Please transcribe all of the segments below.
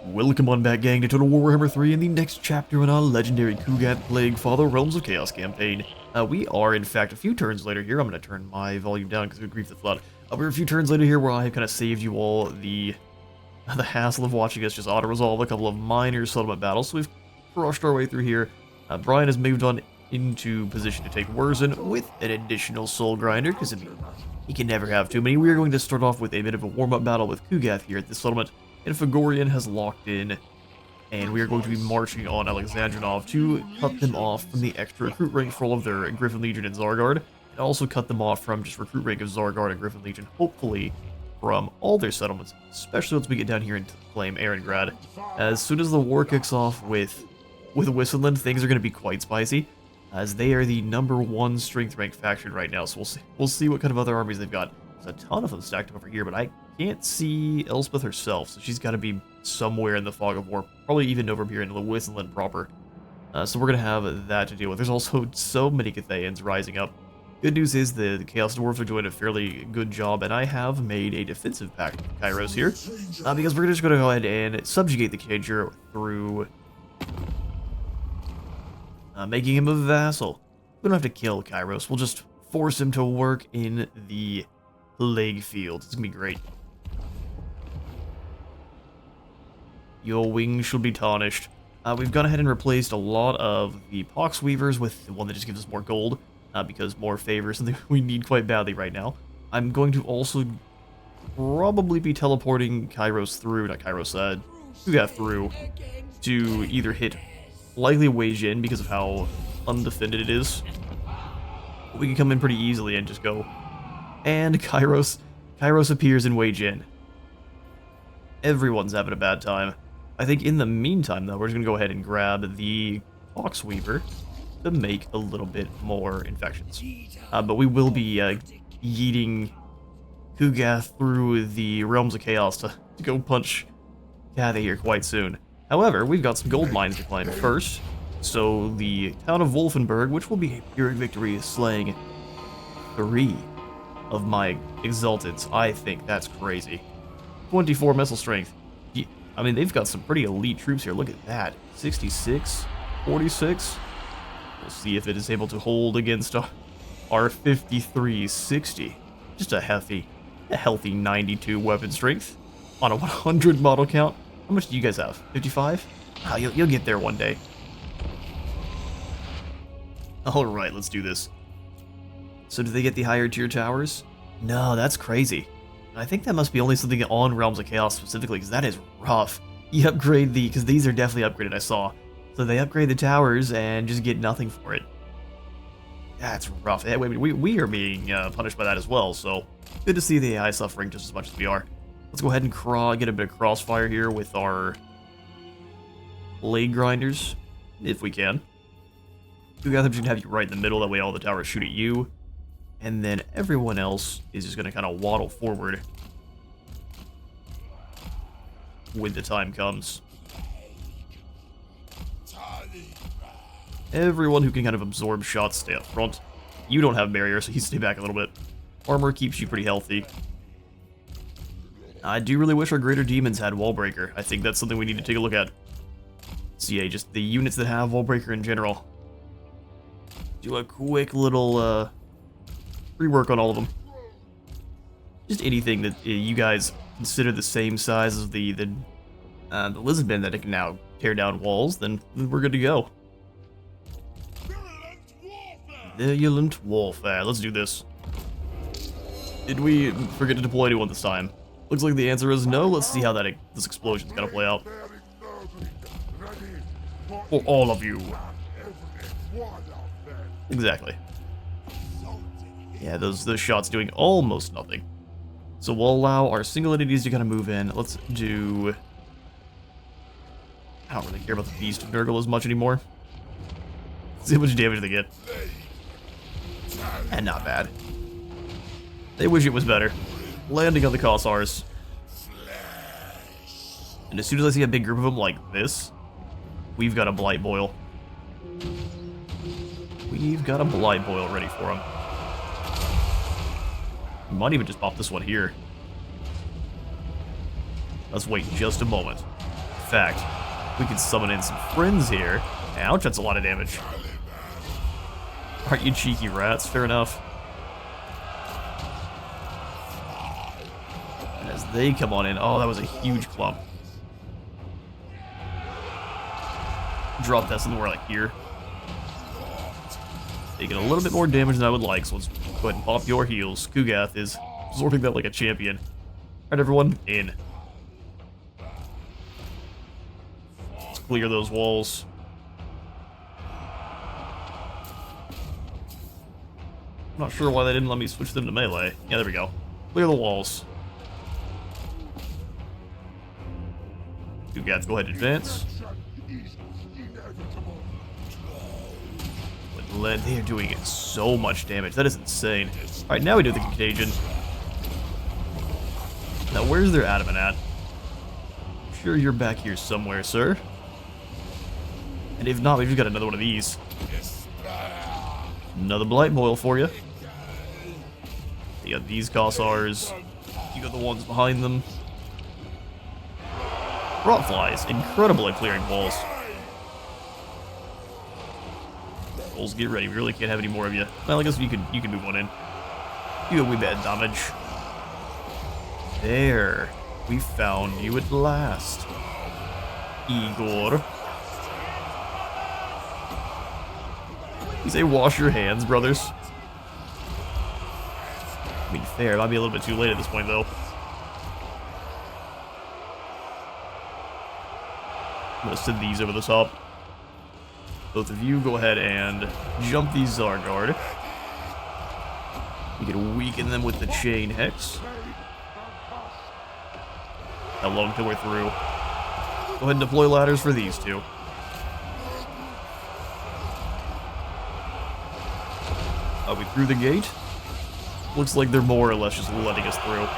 Welcome on back, gang, to Total Warhammer 3 in the next chapter in our legendary Plaguefather Realms of Chaos campaign. We are, in fact, a few turns later here. I'm going to turn my volume down because good grief, that's loud. We're a few turns later here where I have kind of saved you all the hassle of watching us just auto-resolve a couple of minor settlement battles. So we've crushed our way through here. Brian has moved on into position to take Wurzen with an additional Soul Grinder, because I mean, he can never have too many. We are going to start off with a bit of a warm-up battle with Kugath here at this settlement. And Fagorian has locked in, and we are going to be marching on Alexandrinov to cut them off from the extra recruit rank for all of their Griffin Legion and Zargard, and also cut them off from just recruit rank of Zargard and Griffin Legion, hopefully from all their settlements, especially once we get down here into Flame Erengrad. As soon as the war kicks off with Wissenland, things are going to be quite spicy, as they are the #1 strength rank faction right now, so we'll see what kind of other armies they've got. There's a ton of them stacked up over here, but I can't see Elspeth herself, so she's got to be somewhere in the fog of war, probably even over here in Wissenland proper. So we're going to have that to deal with. There's also so many Cathayans rising up. Good news is the Chaos Dwarves are doing a fairly good job, and I have made a defensive pact with Kairos here, because we're just going to go ahead and subjugate the Cager through making him a vassal. We don't have to kill Kairos, we'll just force him to work in the Plague field. It's gonna be great. Your wings shall be tarnished. We've gone ahead and replaced a lot of the Poxweavers with the one that just gives us more gold, because more favor is something we need quite badly right now. I'm going to also probably be teleporting Kairos through, Kugath through, to either hit likely Wei Jin because of how undefended it is. We can come in pretty easily and just go. And Kairos appears in Wei Jin. Everyone's having a bad time. I think in the meantime, though, we're just going to go ahead and grab the Poxweaver to make a little bit more infections. But we will be yeeting Kugath through the Realms of Chaos to go punch Kathy here quite soon. However, we've got some gold mines to climb first. So the town of Wolfenburg, which will be a Pyrrhic victory, is slaying 3 of my exalteds. I think that's crazy. 24 missile strength. I mean, they've got some pretty elite troops here. Look at that. 66, 46. We'll see if it is able to hold against our 53, 60. Just a healthy 92 weapon strength on a 100 model count. How much do you guys have? 55? Oh, you'll get there one day. Alright, let's do this. So do they get the higher tier towers? No, that's crazy. I think that must be only something on Realms of Chaos specifically, because that is rough. You upgrade because these are definitely upgraded, I saw. So they upgrade the towers and just get nothing for it. That's rough. We are being punished by that as well, so good to see the AI suffering just as much as we are. Let's go ahead and get a bit of crossfire here with our blade grinders, if we can. I'm just gonna have you right in the middle, that way all the towers shoot at you. And then everyone else is just gonna kind of waddle forward when the time comes. Everyone who can kind of absorb shots, stay up front. You don't have barrier, so you stay back a little bit. Armor keeps you pretty healthy. I do really wish our Greater Demons had Wallbreaker. I think that's something we need to take a look at. So yeah, just the units that have Wallbreaker in general. Do a quick little rework on all of them. Just anything that you guys consider the same size as the Lizardmen that it can now tear down walls, then we're good to go. Virulent warfare. Let's do this. Did we forget to deploy anyone this time? Looks like the answer is no. Let's see how this explosion's gonna play out. For all of you. Exactly. Yeah, those shots doing almost nothing. So we'll allow our single entities to kind of move in. Let's do... I don't really care about the Beast of Nurgle as much anymore. Let's see how much damage they get. And not bad. They wish it was better. Landing on the Kossars. And as soon as I see a big group of them like this, we've got a Blight Boil. We've got a Blight Boil ready for them. We might even just pop this one here. Let's wait just a moment. fact, we can summon in some friends here. Ouch, that's a lot of damage. Aren't you cheeky rats? Fair enough. And as they come on in, oh, that was a huge clump. Drop that somewhere like here. Taking a little bit more damage than I would like, so let's go ahead and pop your heals. Kugath is absorbing that like a champion. Alright, everyone, in. Let's clear those walls. I'm not sure why they didn't let me switch them to melee. Yeah, there we go. Clear the walls. Kugath, go ahead and advance. They are doing so much damage. That is insane. Alright, now we do the contagion. Now, where's their adamant at? I'm sure you're back here somewhere, sir. And if not, we've just got another one of these. Another Blight Boil for you. You got these Gossars. You got the ones behind them. Rot flies, incredible at clearing walls. Bulls, get ready. We really can't have any more of you. Well, I guess you can move one in. You got way bad damage. There. We found you at last. Igor. You say wash your hands, brothers? I mean, fair. It might be a little bit too late at this point, though. I'm gonna send these over the top. Both of you go ahead and jump these Zargard. You can weaken them with the Chain Hex. How long till we're through? Go ahead and deploy ladders for these two. Are we through the gate? Looks like they're more or less just letting us through.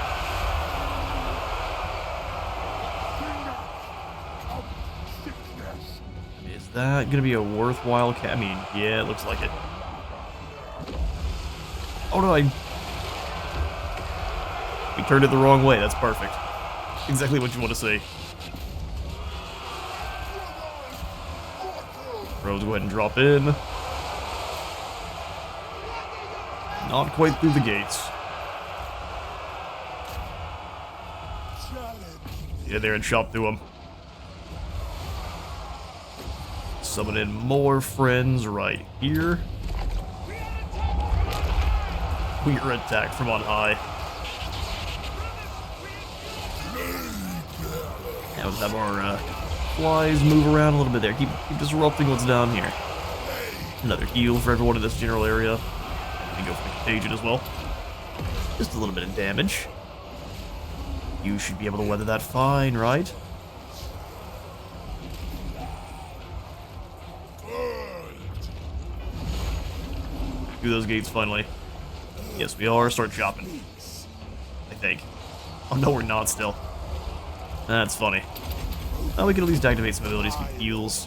Is that gonna be a worthwhile I mean, yeah, it looks like it. Oh no, we turned it the wrong way. That's perfect. Exactly what you want to see. Rose, go ahead and drop in. Not quite through the gates. Get there and chop through them. Summon in more friends right here. We are attacked from on high. Now let's have our flies move around a little bit there. Keep disrupting what's down here. Another heal for everyone in this general area. We can go for the contagion as well. Just a little bit of damage. You should be able to weather that fine, right? Do those gates finally. Yes, we are. Start chopping. I think. Oh no, we're not still. That's funny. Now we can at least activate some abilities, keep heals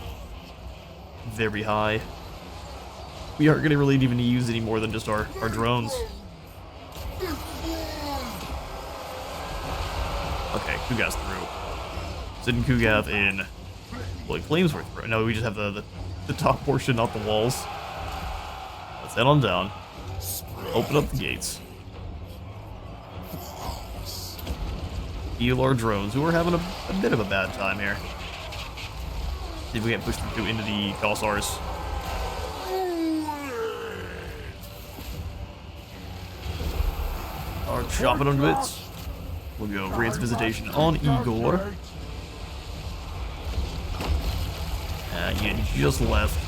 very high. We aren't going to really even use any more than just our drones. Okay, Kugath's through. Sending Kugath in. Well, Flames were through. No, we just have the top portion, not the walls. Let's head on down. Open up the gates. Heal our drones, who are having a bit of a bad time here. See if we can't push them through into the Gossars. Are chopping them to bits. We'll go Rance Visitation on Igor. You just left.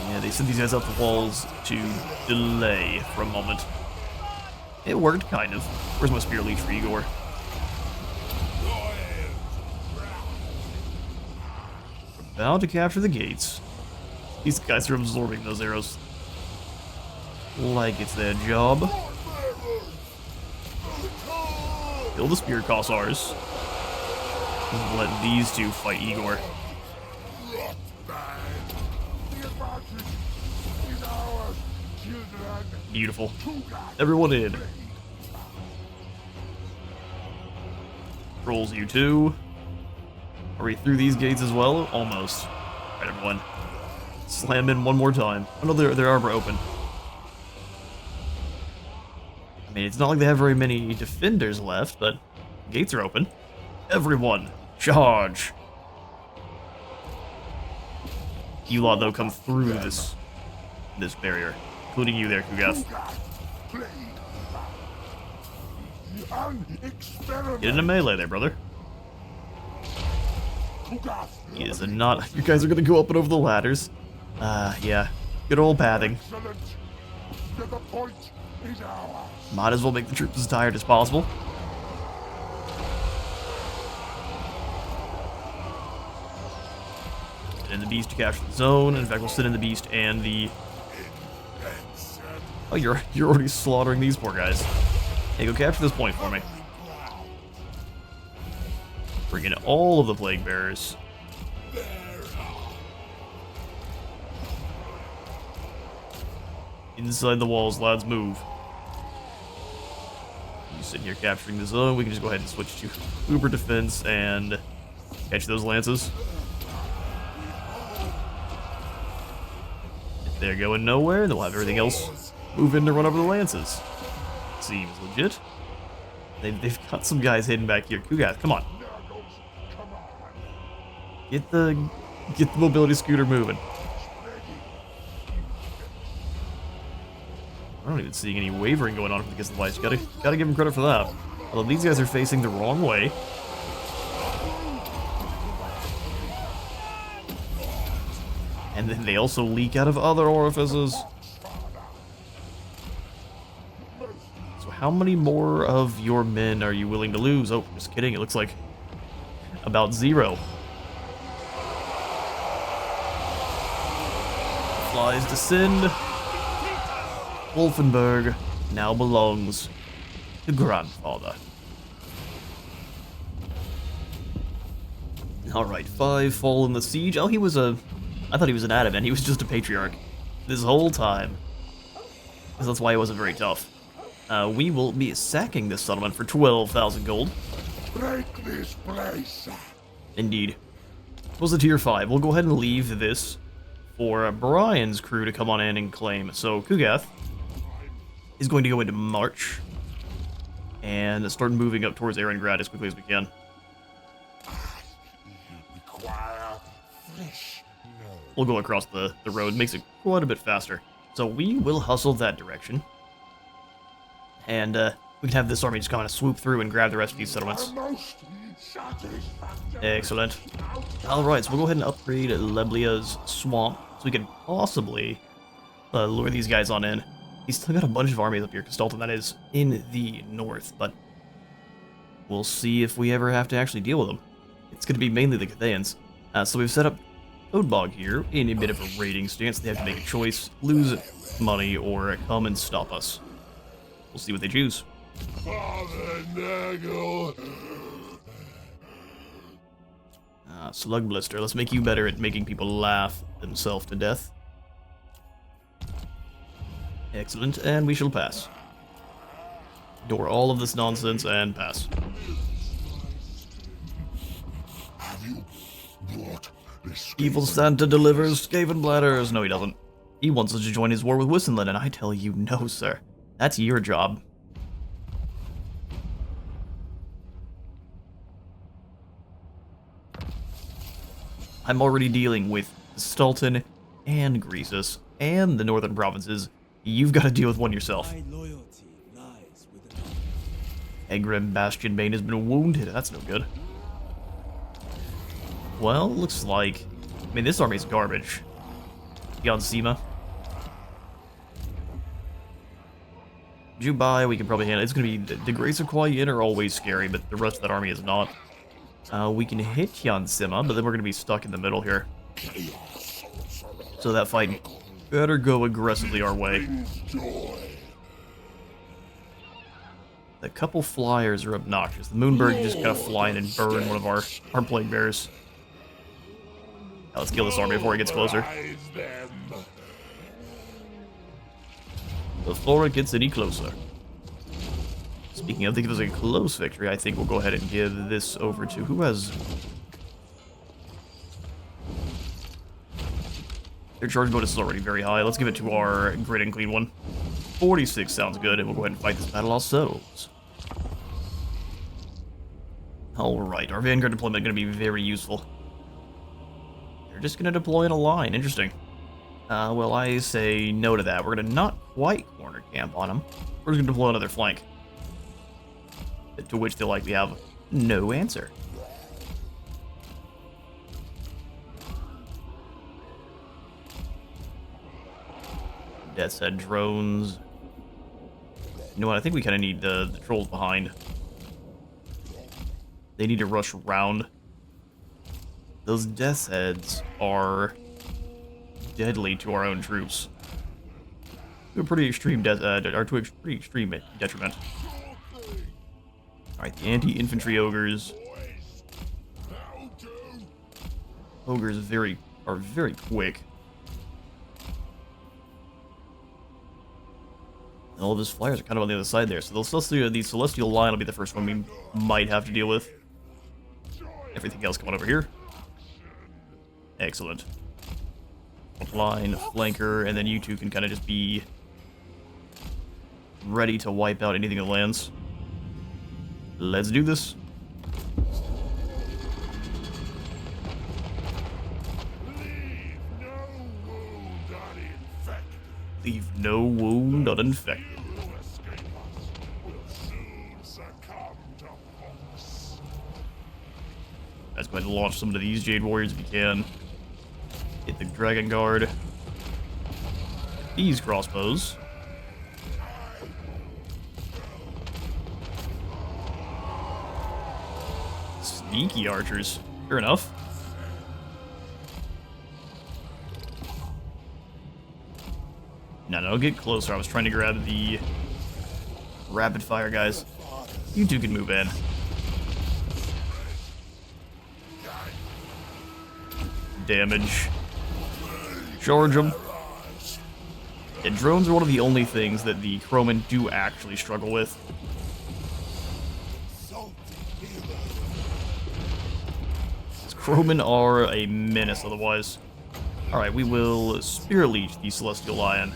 Yeah, they sent these guys up the walls to delay for a moment. It worked, kind of. Where's my Spear Leech for Igor? We're about to capture the gates. These guys are absorbing those arrows like it's their job. Kill the Spear Gossars. Let these two fight Igor. Beautiful. Everyone in. Trolls you too. Are we through these gates as well? Almost. Alright, everyone. Slam in one more time. Oh no, their armor open. I mean, it's not like they have very many defenders left, but gates are open. Everyone, charge! You lot, though, come through this barrier, including you there, Kugath. Get in a melee there, brother. He is not. You guys are gonna go up and over the ladders. Yeah. Good old pathing. Might as well make the troops as tired as possible. And the beast to capture the zone. In fact, we'll sit in the beast and the... Oh, you're already slaughtering these poor guys. Hey, go capture this point for me. Bring in all of the plague bearers. Inside the walls, lads, move. You sitting here capturing the zone. We can just go ahead and switch to uber defense and catch those lances. If they're going nowhere, then we'll have everything else move in to run over the lances. Seems legit. They've got some guys hidden back here. Kugath, come on. Get the mobility scooter moving. I don't even see any wavering going on against the lights. Gotta give him credit for that. Although these guys are facing the wrong way. And then they also leak out of other orifices. So how many more of your men are you willing to lose? Oh, just kidding. It looks like about 0. Flies descend. Wolfenburg now belongs to Grandfather. Alright, 5 fall in the siege. Oh, he was a... I thought he was an adamant. He was just a patriarch this whole time. Because that's why he wasn't very tough. We will be sacking this settlement for 12,000 gold. Break this place. Indeed. It was a tier 5. We'll go ahead and leave this for Brian's crew to come on in and claim. So, Kugath is going to go into March and start moving up towards Erengrad as quickly as we can. We'll go across the road, makes it quite a bit faster. So we will hustle that direction. And we can have this army just kind of swoop through and grab the rest of these settlements. Excellent. Alright, so we'll go ahead and upgrade Leblia's swamp so we can possibly lure these guys on in. He's still got a bunch of armies up here, Castalton, that is, in the north, but we'll see if we ever have to actually deal with them. It's going to be mainly the Cathayans. So we've set up Toadbog here in a bit of a raiding stance. They have to make a choice, lose money, or come and stop us. We'll see what they choose. Slug Blister, let's make you better at making people laugh themselves to death. Excellent, and we shall pass. Door all of this nonsense and pass. Evil Santa delivers Skaven bladders. No, he doesn't. He wants us to join his war with Wissenland, and I tell you, no, sir. That's your job. I'm already dealing with Stalton and Greasus and the northern provinces. You've got to deal with one yourself. Egrim Bastionbane has been wounded. That's no good. Well, looks like... I mean, this army's garbage. Yansima. Jubai, we can probably handle. It's going to be... The Grace of Kuai-Yin are always scary, but the rest of that army is not. We can hit Yansima, but then we're going to be stuck in the middle here. So that fight better go aggressively our way. The couple flyers are obnoxious. The Moonberg just gotta fly in and burn one of our plague bears. Now let's kill this army before he gets closer. Before it gets any closer. Speaking of, I think it was a close victory. I think we'll go ahead and give this over to who has... Their charge bonus is already very high. Let's give it to our grid and clean one. 46 sounds good, and we'll go ahead and fight this battle ourselves. Alright, our Vanguard deployment going to be very useful. They're just going to deploy in a line. Interesting. Well, I say no to that. We're going to not quite corner camp on them. We're just going to deploy another flank. To which they likely have no answer. Death's Head drones. You know what? I think we kind of need the trolls behind. They need to rush around. Those Death's Heads are deadly to our own troops. To a pretty extreme pretty extreme detriment. Alright, the anti-infantry ogres. Ogres are very quick. And all of his flyers are kind of on the other side there, so the Celestial Line will be the first one we might have to deal with. Everything else coming over here. Excellent. Line, flanker, and then you two can kind of just be ready to wipe out anything that lands. Let's do this. Leave no wound uninfected. Let's go ahead and launch some of these Jade Warriors if we can. Hit the Dragon Guard. These crossbows. Sneaky archers. Sure enough. No, get closer. I was trying to grab the rapid fire guys. You two can move in. Damage. Charge them. Yeah, drones are one of the only things that the Crowmen do actually struggle with. Crowmen are a menace otherwise. Alright, we will Spear Leech the Celestial Lion.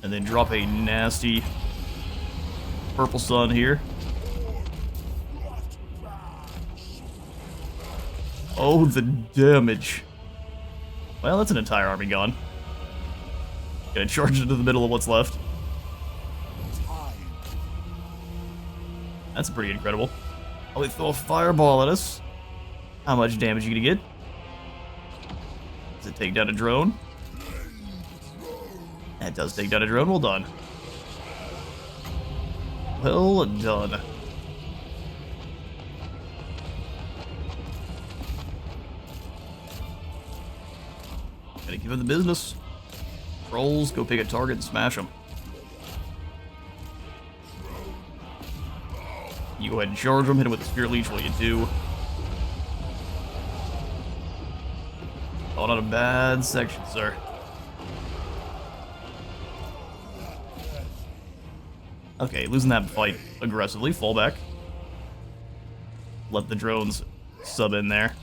And then drop a nasty Purple Sun here. Oh, the damage. Well, that's an entire army gone. Gonna charge into the middle of what's left. That's pretty incredible. Oh, they throw a fireball at us. How much damage are you gonna get? Does it take down a drone? That does take down a drone. Well done. Well done. Gotta give him the business. Trolls, go pick a target and smash them. You go ahead and charge them, hit him with the Spear Leech while you do. Oh, not a bad section, sir. Okay, losing that fight aggressively. Fall back. Let the drones sub in there.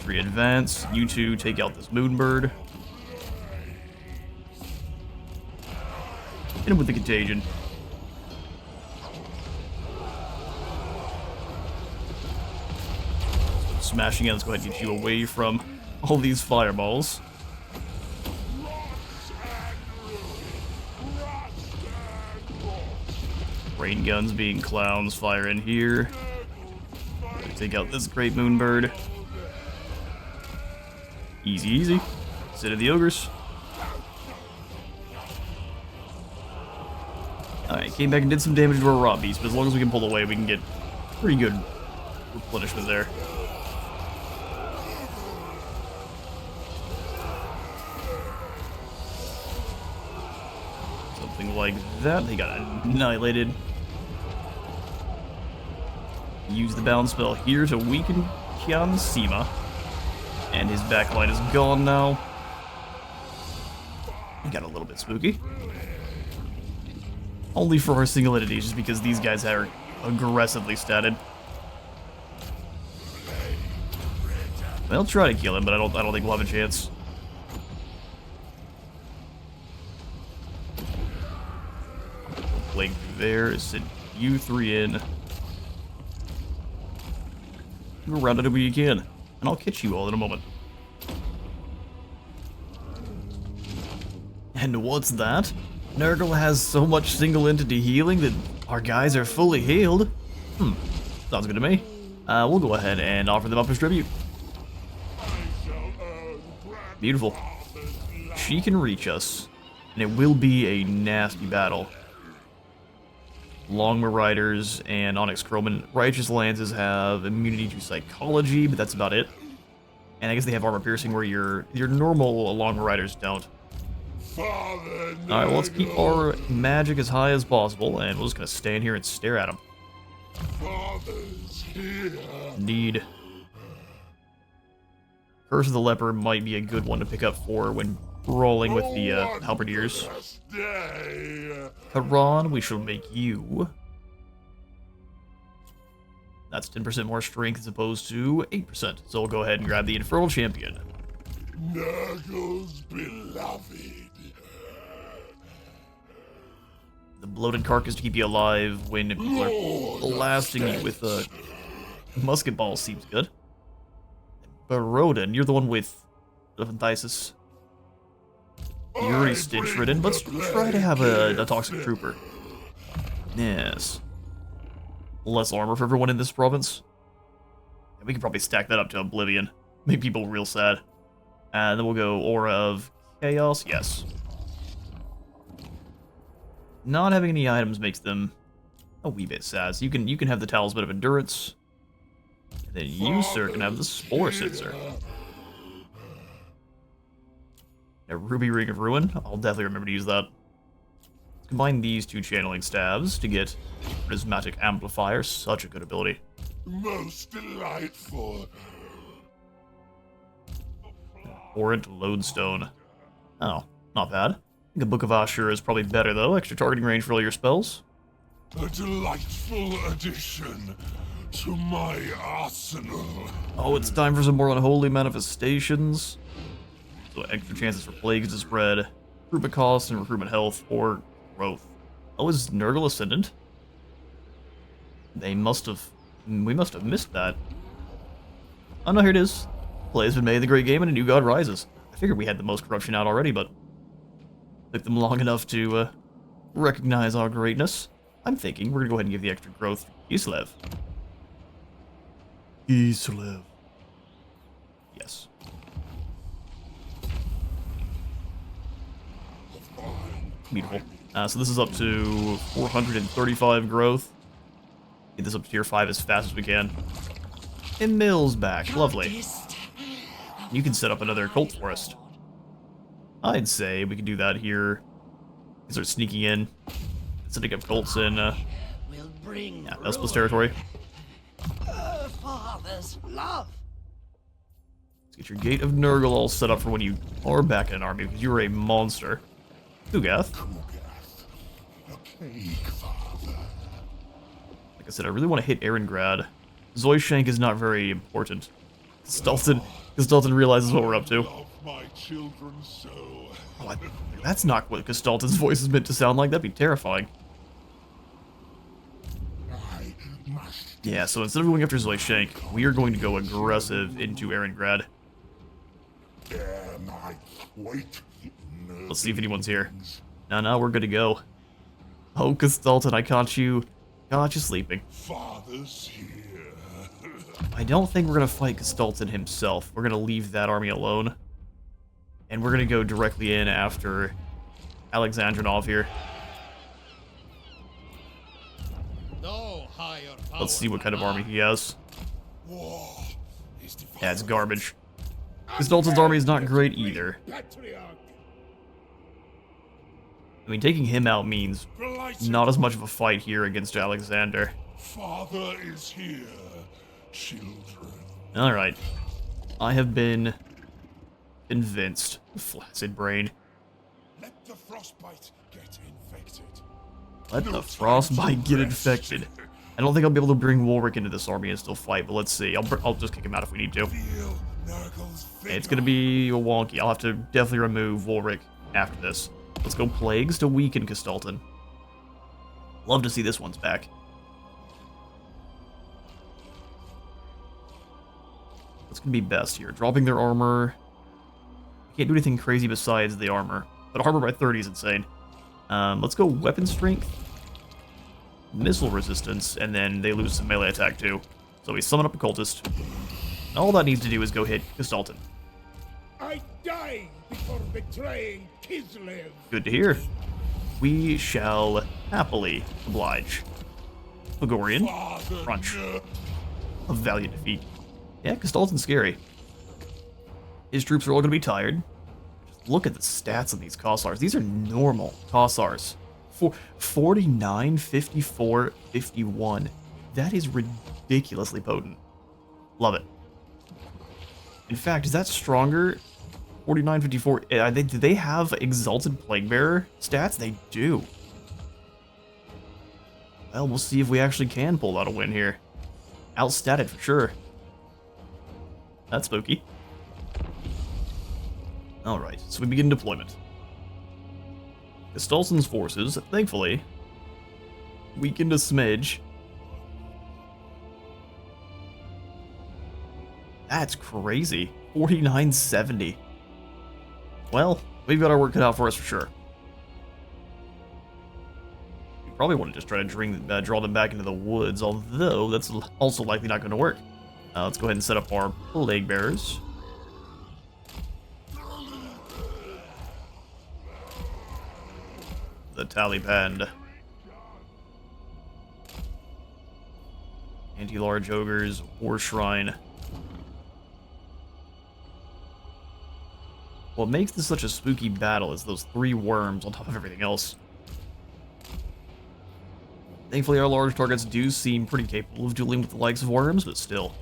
Advance. You two take out this Moonbird. Hit him with the Contagion. Smashing it. Let's go ahead and get you away from all these fireballs. Rain guns being clowns. Fire in here. Take out this great Moonbird. Easy, easy. Sit of the ogres. Alright, came back and did some damage to our raw beast, but as long as we can pull away, we can get pretty good replenishment there. Something like that. They got annihilated. Use the bound spell here to weaken Kian Sima. And his backline is gone now. He got a little bit spooky. Only for our single entities, just because these guys are aggressively statted. I'll try to kill him, but I don't think we'll have a chance. Plague there, send you three in. Go around it if you can, and I'll catch you all in a moment. And what's that? Nurgle has so much single entity healing that our guys are fully healed. Sounds good to me. We'll go ahead and offer them up as tribute. Beautiful. She can reach us, and it will be a nasty battle. Longmire Riders and Onyx Crowman. Righteous Lances have immunity to psychology, but that's about it. And I guess they have armor piercing where your normal Longmire Riders don't. Alright, well, let's keep our magic as high as possible, and we're just gonna stay in here and stare at them. Indeed. Curse of the Leper might be a good one to pick up for when rolling with the halberdiers. Haran, we shall make you. That's 10% more strength as opposed to 8%. So we'll go ahead and grab the Infernal Champion. Nurgle's beloved. The bloated carcass to keep you alive when people are blasting you with musket balls seems good. Baroden, you're the one with Elephantiasis. You're already stitch ridden. Let's try to have a toxic trooper. Yes. Less armor for everyone in this province. Yeah, we could probably stack that up to Oblivion. Make people real sad. And then we'll go Aura of Chaos. Yes. Not having any items makes them a wee bit sad. So you can have the Talisman of Endurance. And then you, sir, can have the Spore Sensor. A Ruby Ring of Ruin. I'll definitely remember to use that. Let's combine these two channeling stabs to get Prismatic Amplifier. Such a good ability. Most delightful. Orant Lodestone. Oh, not bad. I think a Book of Ashur is probably better, though. Extra targeting range for all your spells. A delightful addition to my arsenal. Oh, it's time for some more unholy manifestations. So extra chances for plagues to spread, recruitment cost, and recruitment health, or growth. Oh, is Nurgle Ascendant? We must have missed that. Oh no, here it is. Play has been made in the Great Game and a new god rises. I figured we had the most corruption out already, but took them long enough to recognize our greatness. I'm thinking we're gonna go ahead and give the extra growth to Kislev. Kislev. Yes. Beautiful. So this is up to 435 growth. Get this up to tier 5 as fast as we can. And Mill's back. Lovely. You can set up another cult forest. I'd say we can do that here. Start sneaking in. Setting up cults in Elspeth's territory. Father's love. Let's get your Gate of Nurgle all set up for when you are back in an army, because you're a monster. Kugath. Plaguefather. Like I said, I really want to hit Erengrad. Zoishank is not very important. Stalton realizes what we're up to. Love my children so. Oh, that's not what Gestalton's voice is meant to sound like. That'd be terrifying. I must. Yeah, so instead of going after Zoishank, we are going to go aggressive into Erengrad. Dare my weight. Let's see if anyone's here. No, we're good to go. Oh, Gestalton, I caught you sleeping. Father's here. I don't think we're gonna fight Gestalton himself. We're gonna leave that army alone. And we're gonna go directly in after Alexandrinov here. No higher power. Let's see what kind of army he has. War is Yeah, it's garbage. Gestalton's army is not great either. Patriarch. I mean, taking him out means not as much of a fight here against Alexander. Father is here, children. Alright. I have been convinced. Flaccid brain. Let the frostbite get infected. Let No the time frostbite to get rest. infected. I don't think I'll be able to bring Warwick into this army and still fight, but let's see. I'll just kick him out if we need to. Feel Nurgle's It's vigor. gonna be wonky. I'll have to definitely remove Warwick after this. Let's go Plagues to weaken Castalton. Love to see this one's back. What's gonna be best here? Dropping their armor. Can't do anything crazy besides the armor. But armor by 30 is insane. Let's go weapon strength, missile resistance, and then they lose some melee attack too. So we summon up a cultist. And all that needs to do is go hit Castalton. I die before betraying Kislev. Good to hear. We shall happily oblige. Ligorian, Father crunch. Nur- A valiant defeat. Yeah, Castalton's scary. His troops are all going to be tired. Just look at the stats on these Kossars. These are normal Kossars. 49, 54, 51. That is ridiculously potent. Love it. In fact, is that stronger? 49, 54. Do they have Exalted Plaguebearer stats? They do. Well, we'll see if we actually can pull out a win here. Outstatted for sure. That's spooky. Alright, so we begin deployment. Castalton's forces, thankfully, weakened a smidge. That's crazy. 4970. Well, we've got our work cut out for us for sure. We probably want to just try to draw them back into the woods, although that's also likely not going to work. Let's go ahead and set up our Plague Bearers. The Taliband. Anti-large ogres, War Shrine. What makes this such a spooky battle is those 3 worms on top of everything else. Thankfully, our large targets do seem pretty capable of dueling with the likes of worms, but still.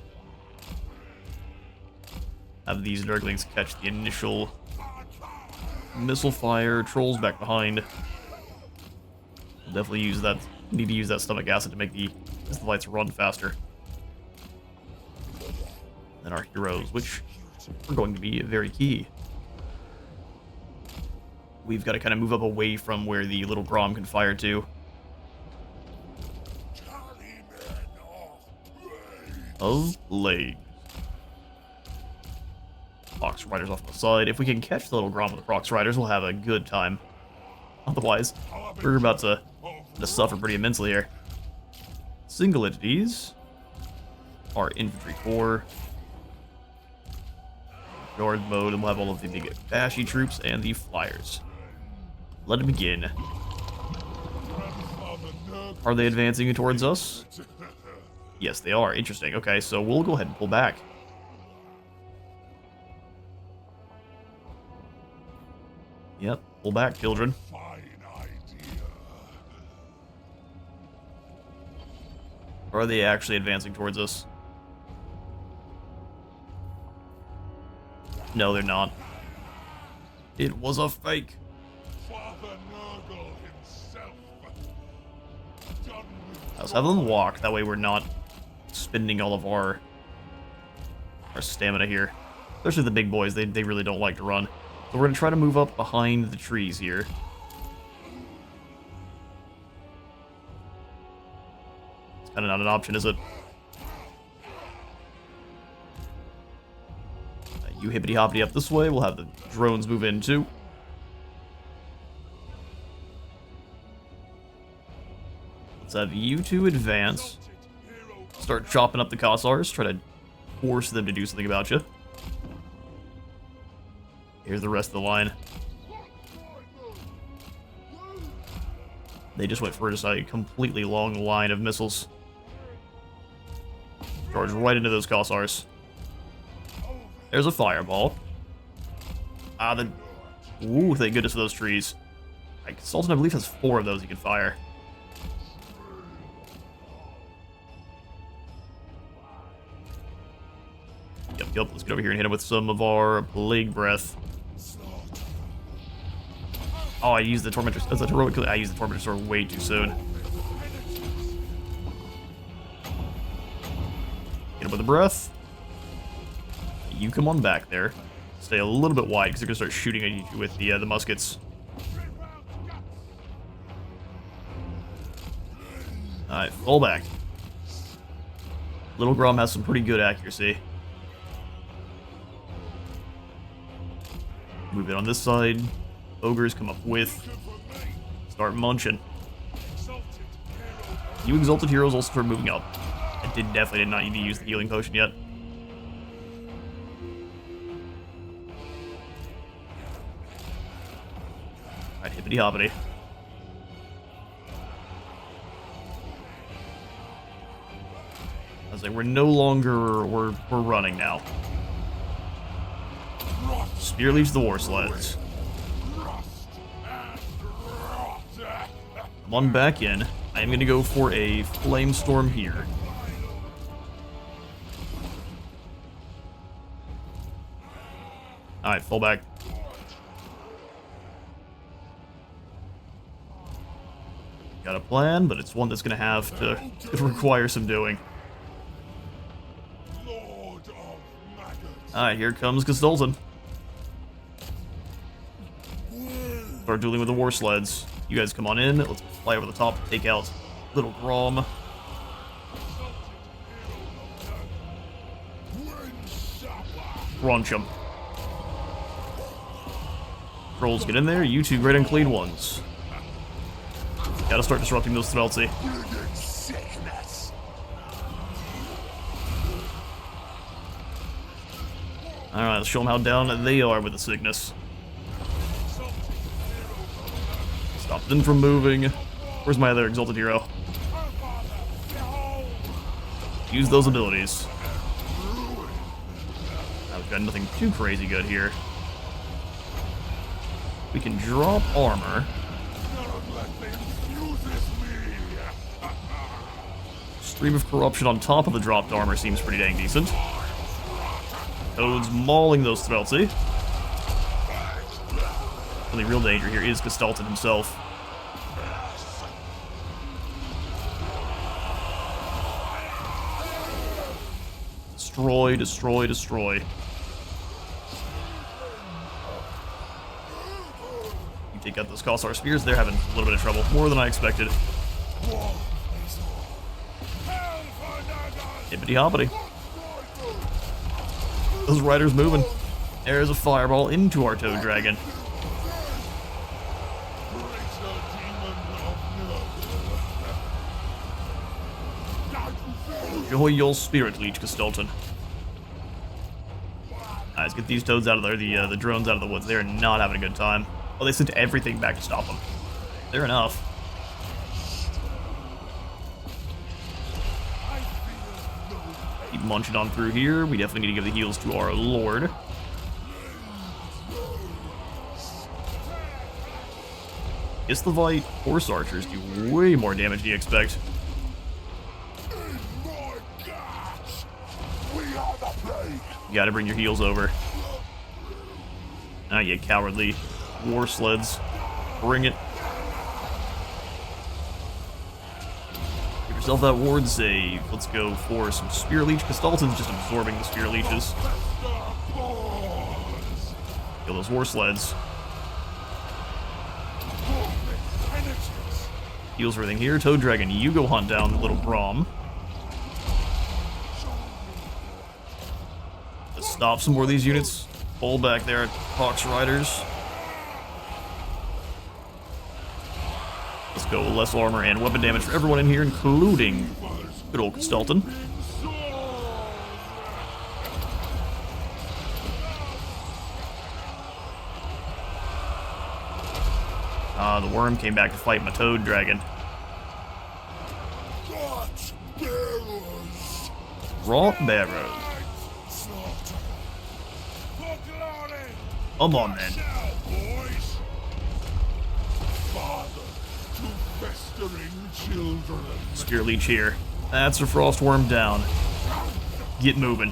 Have these Nurglings catch the initial missile fire, trolls back behind. We'll definitely use that. Need to use that stomach acid to make the lights run faster. And our heroes, which are going to be very key. We've got to kind of move up away from where the little Grom can fire to. Of Plague. Fox Riders off to the side. If we can catch the little Grom with the Fox Riders, we'll have a good time. Otherwise, we're about to suffer pretty immensely here. Single entities. Our infantry corps. Guard mode, and we'll have all of the big bashy troops and the flyers. Let it begin. Are they advancing towards us? Yes, they are. Interesting. Okay, so we'll go ahead and pull back. Yep, pull back, children. Fine idea. Or are they actually advancing towards us? No, they're not. It was a fake. Father Nurgle himself. Done with Let's have them walk. That way we're not spending all of our stamina here. Especially the big boys. They really don't like to run. So we're going to try to move up behind the trees here. It's kind of not an option, is it? You hippity-hoppity up this way. We'll have the drones move in, too. Let's have you two advance. Start chopping up the Kossars. Try to force them to do something about you. Here's the rest of the line. They just went for just a completely long line of missiles. Charge right into those Kossars. There's a fireball. Ooh, thank goodness for those trees. Sultan, I believe, has 4 of those he can fire. Yep, let's get over here and hit him with some of our Plague Breath. Oh, I used the Tormentor. As a heroic, I used the Tormentor Sword way too soon. Hit him with the breath. You come on back there. Stay a little bit wide because they're gonna start shooting at you with the muskets. Alright, fall back. Little Grom has some pretty good accuracy. Move it on this side. Ogres come up with. Start munching. You exalted heroes also start moving up. I definitely did not need to use the healing potion yet. Alright, hippity hoppity. I was like, we're no longer, we're running now. Spear Leech the War Sleds. Come on back in. I am going to go for a Flame Storm here. Alright, fall back. Got a plan, but it's one that's going to have to require some doing. Alright, here comes Gestalten. Start dueling with the War Sleds. You guys come on in. Let's fly over the top, take out Little Grom. Crunch 'em. Trolls, get in there. You two great unclean ones. Gotta start disrupting those Threltsi. Alright, let's show them how down they are with the sickness. Stop them from moving. Where's my other exalted hero? Use those abilities. I've got nothing too crazy good here. We can drop armor. Stream of Corruption on top of the dropped armor seems pretty dang decent. Toad's mauling those Threltsi. The only real danger here is Gestalten himself. Destroy, destroy, destroy. You take out those Kossar Spears, they're having a little bit of trouble. More than I expected. Hippity hoppity. Those riders moving. There's a fireball into our Toad Dragon. Enjoy your Spirit Leech, Gestalten. Let's get these toads out of there, the drones out of the woods. They're not having a good time. Oh, they sent everything back to stop them. Fair enough. Keep munching on through here. We definitely need to give the heals to our Lord. Islavite Horse Archers do way more damage than you expect. You gotta bring your heals over. Ah, you cowardly War Sleds. Bring it. Give yourself that ward save. Let's go for some Spear Leech. Gestalten's just absorbing the Spear Leeches. Kill those War Sleds. Heals everything here. Toad Dragon, you go hunt down the Little Grom. Let's stop some more of these units. Pull back there at Hawks Riders. Let's go less armor and weapon damage for everyone in here, including good old Gestalten. Ah, the worm came back to fight my Toad Dragon. Raw Barrows. Come on, then. Spear Leech here. That's a Frost Worm down. Get moving.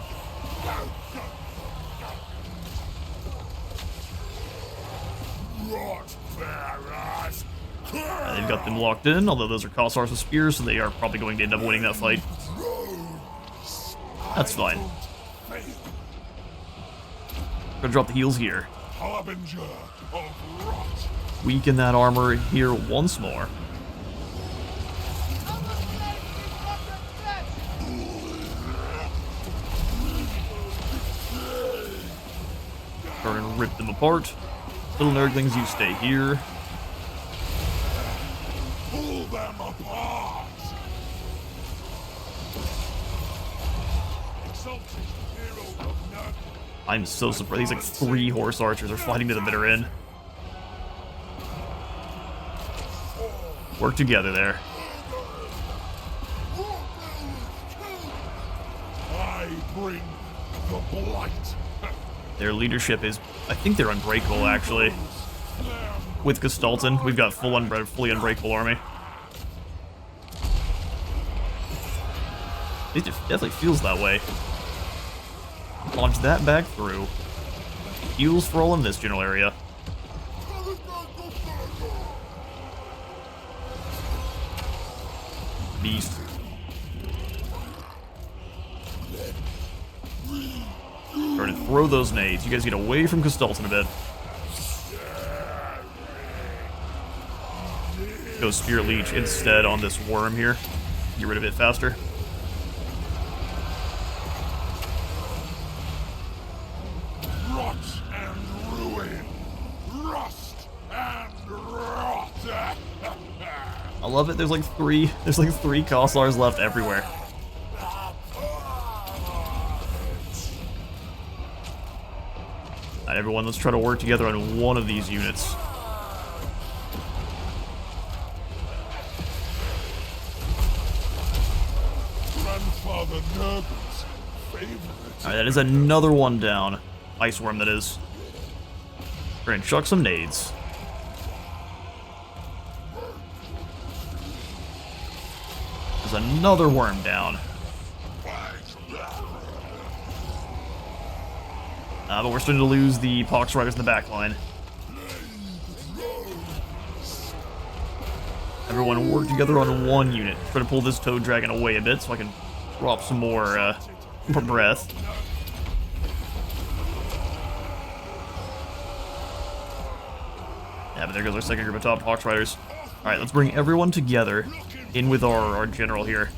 They've got them locked in, although those are Kossars with spears, so they are probably going to end up winning that fight. That's fine. Gonna drop the heals here. Harbinger of rot. Weaken that armor here once more. Try and rip them apart. Little nerdlings, you stay here. Pull them apart. Exalted hero of Nurgle. I'm so surprised. These like 3 horse archers are fighting to the bitter end. Work together there. I bring the blight. Their leadership is, I think they're unbreakable actually. With Gestalten, we've got fully unbreakable army. It definitely feels that way. Launch that back through. Heals for all in this general area. Beast. Trying to throw those nades. You guys get away from Gestalten a bit. Go Spirit Leech instead on this worm here. Get rid of it faster. Rot and ruin. Rust and rot. I love it. There's like three Kossars left everywhere. Alright, everyone, let's try to work together on one of these units. Grandfather Nurgle's favorite. Alright, that is another one down. Ice worm, that is. We're gonna chuck some nades. There's another worm down. But we're starting to lose the Pox Riders in the back line. Everyone work together on one unit. Try to pull this Toad Dragon away a bit so I can drop some more breath. Yeah, but there goes our second group of top Pox Riders. Alright, let's bring everyone together in with our general here.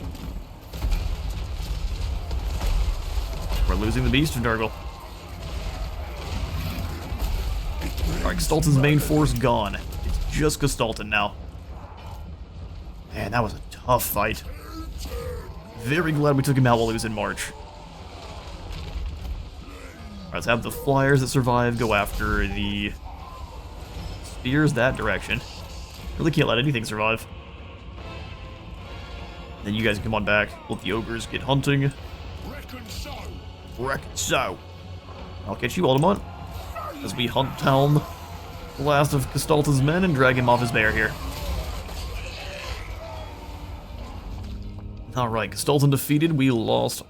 We're losing the Beast of Nurgle. Alright, Gestalten's main force gone. It's just Gestalten now. Man, that was a tough fight. Very glad we took him out while he was in March. Alright, let's have the flyers that survive go after the spears that direction. Really can't let anything survive. Then you guys can come on back. Let the ogres get hunting. Reckon so. Reckon so. I'll catch you, Altamont, as we hunt down the last of Gestalten's men and drag him off his bear here. Alright, Gestalten defeated. We lost.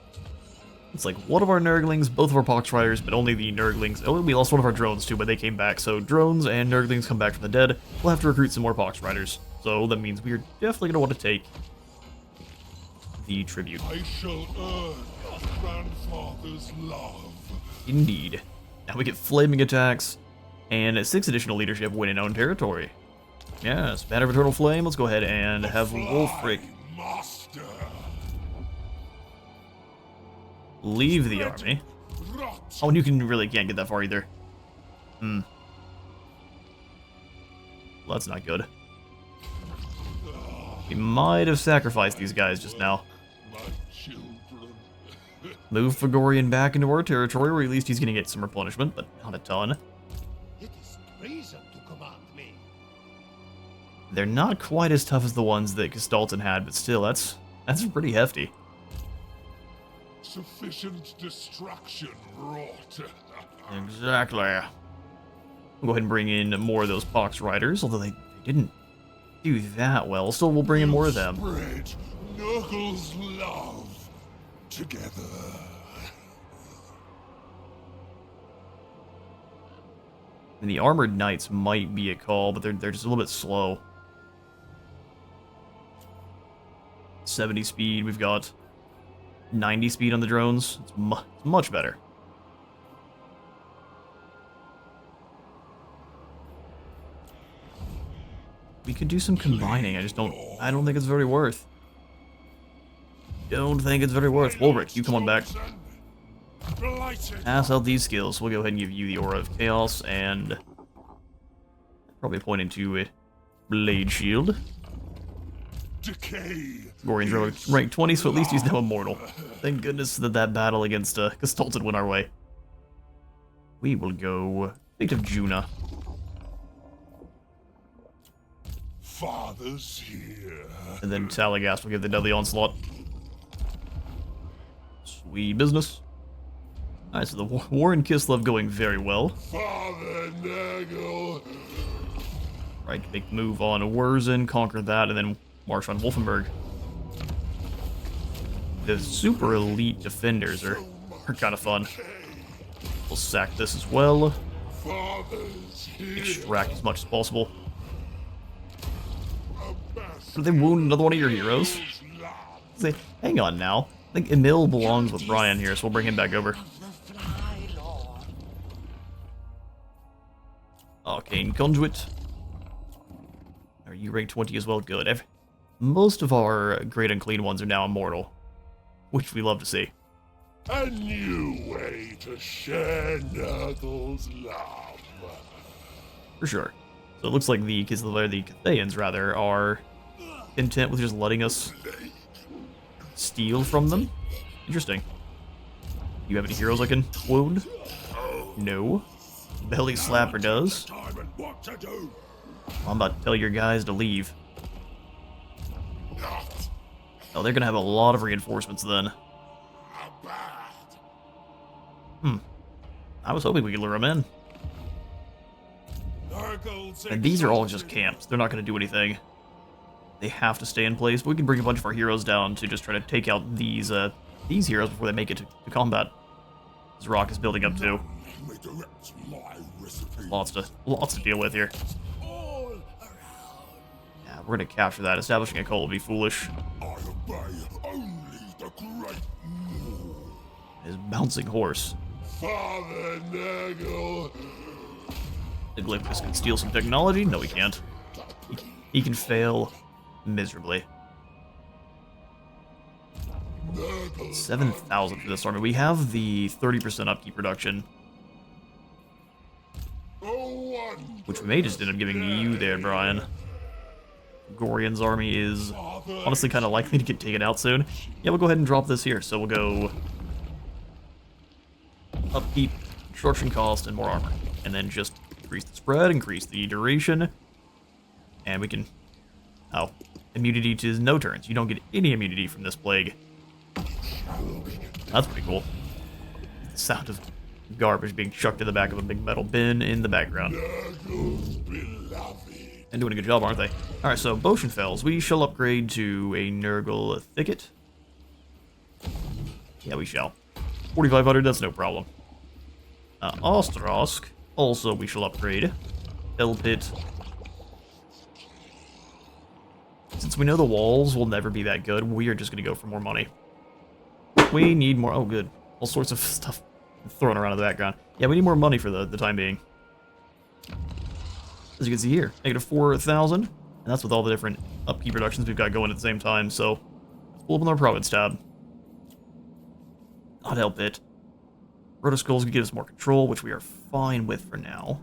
It's like one of our Nurglings, both of our Pox Riders, but only the Nurglings. Oh, we lost one of our drones too, but they came back. So drones and Nurglings come back from the dead. We'll have to recruit some more Pox Riders. So that means we are definitely going to want to take the tribute. I shall earn your grandfather's love. Indeed. Now we get flaming attacks and 6 additional leadership when in own territory. Yes, Banner of Eternal Flame. Let's go ahead and have Wolfric Master. leave the army. Rot. Oh, and you really can't get that far either. Well, that's not good. We might have sacrificed these guys just now. My children. Move Fagorian back into our territory, or at least he's gonna get some replenishment, but not a ton. It is treason to command me. They're not quite as tough as the ones that Gestalten had, but still, that's pretty hefty. Sufficient destruction wrought. Exactly. We'll go ahead and bring in more of those Pox Riders, although they didn't do that well. Still, we'll bring in more of them. Spread Nurgle's love together. And the Armored Knights might be a call, but they're just a little bit slow. 70 speed, we've got 90 speed on the drones. It's much better. We could do some combining, I don't think it's very worth. Don't think it's very worth. Ulrich, you come on back. Pass out these skills. We'll go ahead and give you the Aura of Chaos and probably point into a Blade Shield. Gorian's rank 20, so at least he's now immortal. Thank goodness that battle against Gestalted went our way. We will go Fate of Juna. Father's here. And then Talagast will give the Deadly Onslaught. Sweet business. Alright, so the War in Kislev going very well. Father Nurgle. Right, make move on Wurzen, conquer that, and then march on Wolfenburg. The super elite defenders are kind of fun. We'll sack this as well. Extract as much as possible. Did they wound another one of your heroes? Say, hang on now. I think Emil belongs with Brian here, so we'll bring him back over. Arcane Conduit. Are you rank 20 as well? Good. Most of our Great Unclean ones are now immortal, which we love to see. A new way to share Nurgle's love. For sure. So it looks like the Cathayans, rather, are content with just letting us steal from them. Interesting. You have any heroes I can wound? No. Belly Slapper does. I'm about to tell your guys to leave. Oh, they're gonna have a lot of reinforcements then. I was hoping we could lure them in. And these are all just camps. They're not gonna do anything. They have to stay in place, but we can bring a bunch of our heroes down to just try to take out these heroes before they make it to combat. This RoC is building up to. Lots to deal with here. Yeah, we're gonna capture that. Establishing a cult would be foolish. His bouncing horse. Father Nurgle. Iglyptus can steal some technology. No, he can't. He can fail miserably. 7,000 for this army. We have the 30% upkeep reduction, which we may just end up giving to you there, Brian. Gorian's army is honestly kind of likely to get taken out soon. Yeah, we'll go ahead and drop this here. So we'll go upkeep, construction cost, and more armor. And then just increase the spread, increase the duration. And we can... Oh, immunity to no turns. You don't get any immunity from this plague. That's pretty cool. The sound of garbage being chucked in the back of a big metal bin in the background. And doing a good job, aren't they? Alright, so Boshenfels. We shall upgrade to a Nurgle Thicket. Yeah, we shall. 4,500, that's no problem. Osterosk. Also, we shall upgrade. Elpit. Since we know the walls will never be that good, we are just going to go for more money. We need more... Oh, good. All sorts of stuff thrown around in the background. Yeah, we need more money for the time being. As you can see here, negative 4,000. And that's with all the different upkeep reductions we've got going at the same time, so... We'll open our province tab. Not help it. Rotoskulls could give us more control, which we are fine with for now.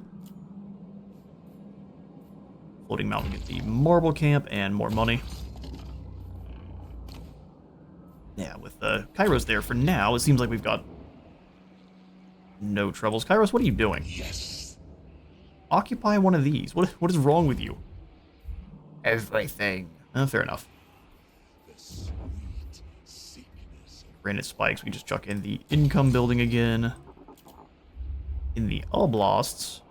Floating Mountain get the Marble Camp and more money. Yeah, with Kairos there for now, it seems like we've got no troubles. Kairos, what are you doing? Yes. Occupy one of these. What is wrong with you? Everything. Fair enough. Granite spikes. We just chuck in the income building again. In the oblasts,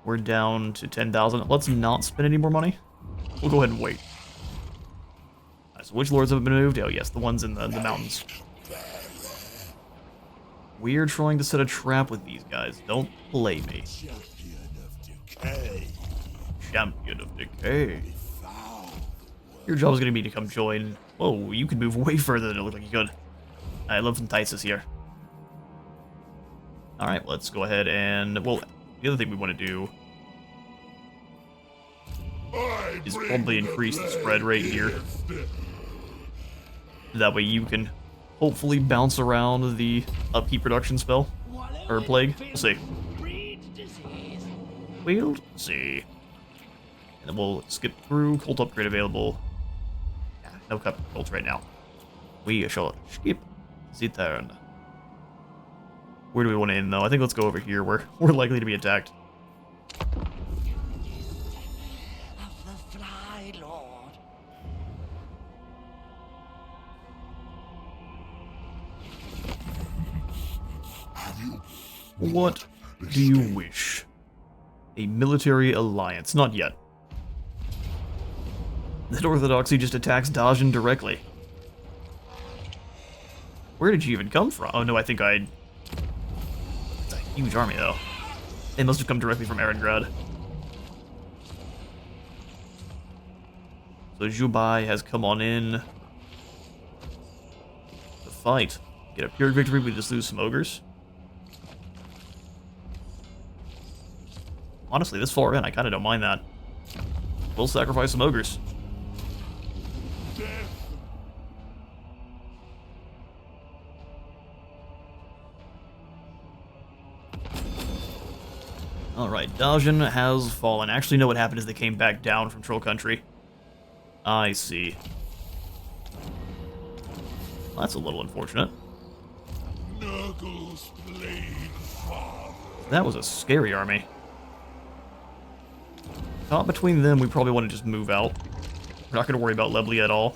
we're down to 10,000. Let's not spend any more money. We'll go ahead and wait. Right, so which lords have been moved? Oh yes, the ones in the mountains. We're trying to set a trap with these guys. Don't play me. Champion of decay. Champion of Decay. Your job is going to be to come join. Whoa, you can move way further than it looked like you could. I love some Tysus here. Alright, let's go ahead and... Well, the other thing we want to do is probably increase the spread rate here. That way you can hopefully bounce around the upkeep reduction spell. Or plague. We'll see. We'll see. And then we'll skip through. Cult upgrade available. Yeah, no cult right now. We shall skip the turn. Where do we want to end though? I think let's go over here where we're likely to be attacked. Of the Fly Lord. What do you wish? A military alliance. Not yet. That Orthodoxy just attacks Dajin directly. Where did you even come from? Oh no, I think I... It's a huge army though. They must have come directly from Erengrad. So Zhubai has come on in to fight. Get a pure victory, we just lose some ogres. Honestly, this far in, I kind of don't mind that. We'll sacrifice some ogres. Alright, Dajin has fallen. Actually, no, what happened is they came back down from Troll Country. I see. Well, that's a little unfortunate. Nurgle's Plaguefather. That was a scary army. Caught between them, we probably want to just move out. We're not going to worry about Lebly at all.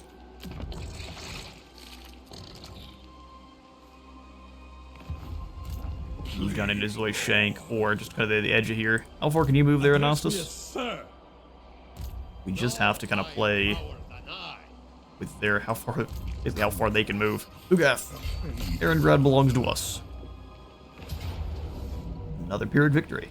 Move down into Zoy Shank, or just kind of the edge of here. How far can you move there, Anastas? We just have to kind of play with their how far they can move. Ugath, Erengrad belongs to us. Another period victory.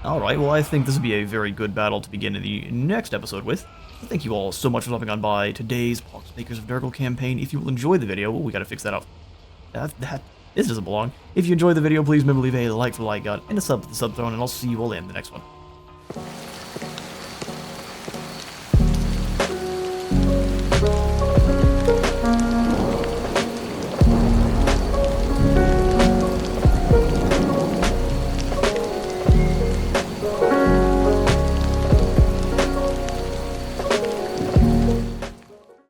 Alright, well I think this will be a very good battle to begin the next episode with. Thank you all so much for stopping on by today's Pox Makers of Nurgle campaign. If you will enjoy the video, well, we gotta fix that up. This doesn't belong. If you enjoyed the video, please remember to leave a like for the like god and a sub for the sub throne, and I'll see you all in the next one.